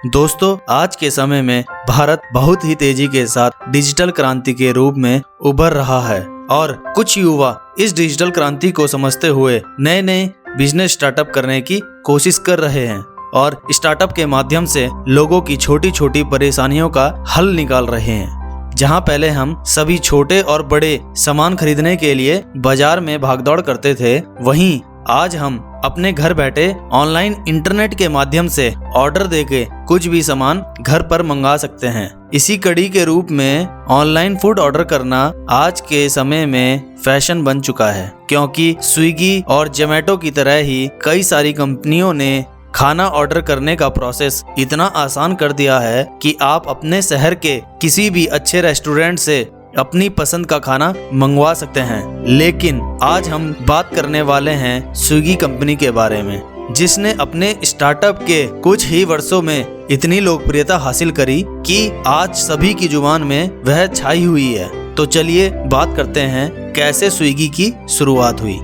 दोस्तों, आज के समय में भारत बहुत ही तेजी के साथ डिजिटल क्रांति के रूप में उभर रहा है और कुछ युवा इस डिजिटल क्रांति को समझते हुए नए नए बिजनेस स्टार्टअप करने की कोशिश कर रहे हैं और स्टार्टअप के माध्यम से लोगों की छोटी छोटी परेशानियों का हल निकाल रहे हैं। जहां पहले हम सभी छोटे और बड़े सामान खरीदने के लिए बाजार में भागदौड़ करते थे, वहीं आज हम अपने घर बैठे ऑनलाइन इंटरनेट के माध्यम से ऑर्डर देके कुछ भी सामान घर पर मंगा सकते हैं। इसी कड़ी के रूप में ऑनलाइन फूड ऑर्डर करना आज के समय में फैशन बन चुका है, क्योंकि स्विगी और जोमैटो की तरह ही कई सारी कंपनियों ने खाना ऑर्डर करने का प्रोसेस इतना आसान कर दिया है कि आप अपने शहर के किसी भी अच्छे रेस्टोरेंट से अपनी पसंद का खाना मंगवा सकते हैं। लेकिन आज हम बात करने वाले हैं स्विगी कंपनी के बारे में, जिसने अपने स्टार्टअप के कुछ ही वर्षों में इतनी लोकप्रियता हासिल करी कि आज सभी की जुबान में वह छाई हुई है। तो चलिए बात करते हैं कैसे स्विगी की शुरुआत हुई।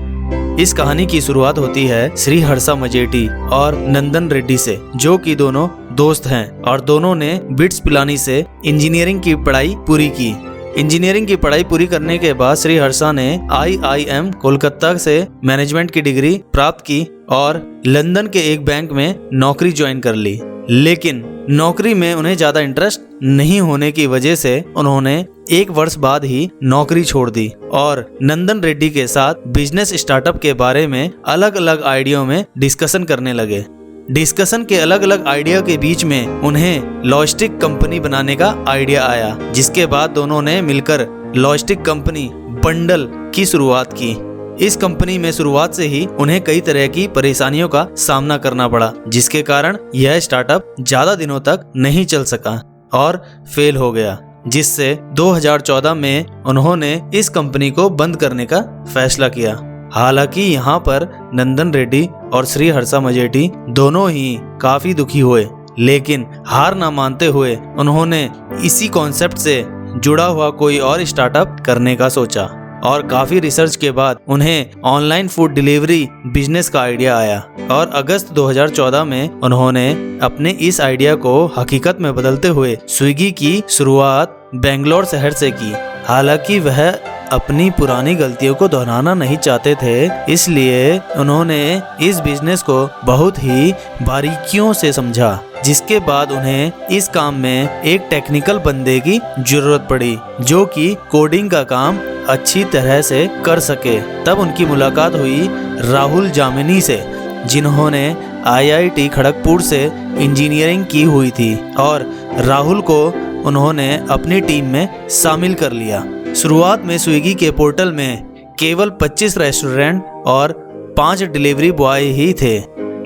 इस कहानी की शुरुआत होती है श्री हर्षा मजेटी और नंदन रेड्डी से, जो कि दोनों दोस्त हैं और दोनों ने बिट्स पिलानी से इंजीनियरिंग की पढ़ाई पूरी की। इंजीनियरिंग की पढ़ाई पूरी करने के बाद श्री हर्षा ने IIM कोलकाता से मैनेजमेंट की डिग्री प्राप्त की और लंदन के एक बैंक में नौकरी ज्वाइन कर ली। लेकिन नौकरी में उन्हें ज्यादा इंटरेस्ट नहीं होने की वजह से उन्होंने 1 वर्ष बाद ही नौकरी छोड़ दी और नंदन रेड्डी के साथ बिजनेस स्टार्टअप के बारे में अलग अलग आइडिया में डिस्कशन करने लगे। डिस्कशन के अलग अलग आइडिया के बीच में उन्हें लॉजिस्टिक कंपनी बनाने का आइडिया आया, जिसके बाद दोनों ने मिलकर लॉजिस्टिक कंपनी बंडल की शुरुआत की। इस कंपनी में शुरुआत से ही उन्हें कई तरह की परेशानियों का सामना करना पड़ा, जिसके कारण यह स्टार्टअप ज्यादा दिनों तक नहीं चल सका और फेल हो गया, जिससे 2014 में उन्होंने इस कंपनी को बंद करने का फैसला किया। हालांकि यहाँ पर नंदन रेड्डी और श्री हर्षा मजेटी दोनों ही काफी दुखी हुए, लेकिन हार न मानते हुए उन्होंने इसी कॉन्सेप्ट से जुड़ा हुआ कोई और स्टार्टअप करने का सोचा और काफी रिसर्च के बाद उन्हें ऑनलाइन फूड डिलीवरी बिजनेस का आइडिया आया और अगस्त 2014 में उन्होंने अपने इस आइडिया को हकीकत में बदलते हुए स्विगी की शुरुआत बेंगलोर शहर से की। हालांकि वह अपनी पुरानी गलतियों को दोहराना नहीं चाहते थे, इसलिए उन्होंने इस बिजनेस को बहुत ही बारीकियों से समझा, जिसके बाद उन्हें इस काम में एक टेक्निकल बंदे की जरूरत पड़ी जो कि कोडिंग का काम अच्छी तरह से कर सके। तब उनकी मुलाकात हुई राहुल जामिनी से, जिन्होंने IIT खड़गपुर से इंजीनियरिंग की हुई थी और राहुल को उन्होंने अपनी टीम में शामिल कर लिया। शुरुआत में स्विगी के पोर्टल में केवल 25 रेस्टोरेंट और 5 डिलीवरी बॉय ही थे,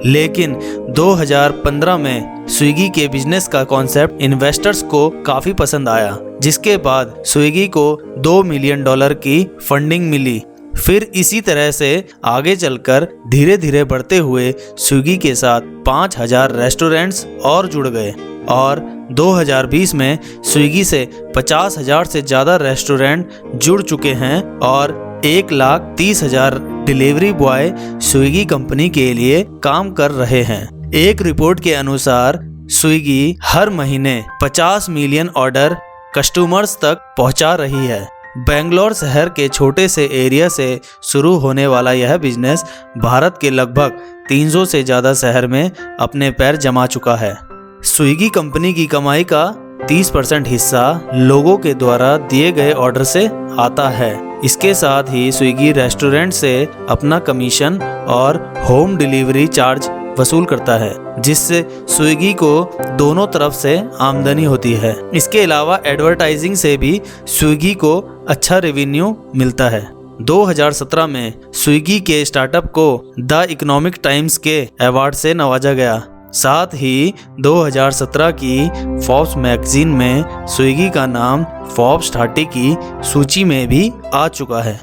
लेकिन 2015 में स्विगी के बिजनेस का कॉन्सेप्ट इन्वेस्टर्स को काफी पसंद आया, जिसके बाद स्विगी को $2 मिलियन की फंडिंग मिली। फिर इसी तरह से आगे चलकर धीरे धीरे बढ़ते हुए स्विगी के साथ 5000 रेस्टोरेंट्स और जुड़ गए और 2020 में स्विगी से 50,000 से ज़्यादा रेस्टोरेंट जुड़ चुके हैं और 1,30,000 डिलीवरी बॉय स्विगी कंपनी के लिए काम कर रहे हैं। एक रिपोर्ट के अनुसार स्विगी हर महीने 50 मिलियन ऑर्डर कस्टमर्स तक पहुंचा रही है। बेंगलोर शहर के छोटे से एरिया से शुरू होने वाला यह बिजनेस भारत के लगभग 300 से ज़्यादा शहर में अपने पैर जमा चुका है। स्विगी कंपनी की कमाई का 30% हिस्सा लोगों के द्वारा दिए गए ऑर्डर से आता है। इसके साथ ही स्विगी रेस्टोरेंट से अपना कमीशन और होम डिलीवरी चार्ज वसूल करता है, जिससे स्विगी को दोनों तरफ से आमदनी होती है। इसके अलावा एडवर्टाइजिंग से भी स्विगी को अच्छा रेवेन्यू मिलता है। 2017 में स्विगी के स्टार्टअप को द इकोनॉमिक टाइम्स के अवार्ड से नवाजा गया। साथ ही 2017 की फोर्ब्स मैगजीन में स्विगी का नाम फोर्ब्स 30 की सूची में भी आ चुका है।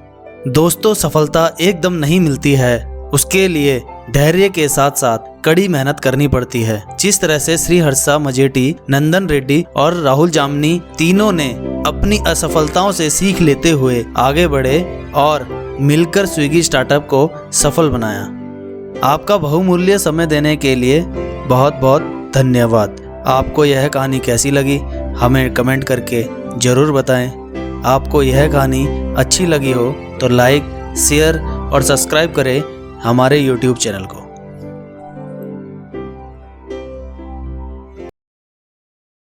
दोस्तों, सफलता एकदम नहीं मिलती है, उसके लिए धैर्य के साथ साथ कड़ी मेहनत करनी पड़ती है। जिस तरह से श्री हर्षा मजेटी, नंदन रेड्डी और राहुल जामनी तीनों ने अपनी असफलताओं से सीख लेते हुए आगे बढ़े और मिलकर स्विगी स्टार्टअप को सफल बनाया। आपका बहुमूल्य समय देने के लिए बहुत बहुत धन्यवाद। आपको यह कहानी कैसी लगी हमें कमेंट करके ज़रूर बताएं। आपको यह कहानी अच्छी लगी हो तो लाइक, शेयर और सब्सक्राइब करें हमारे YouTube चैनल को।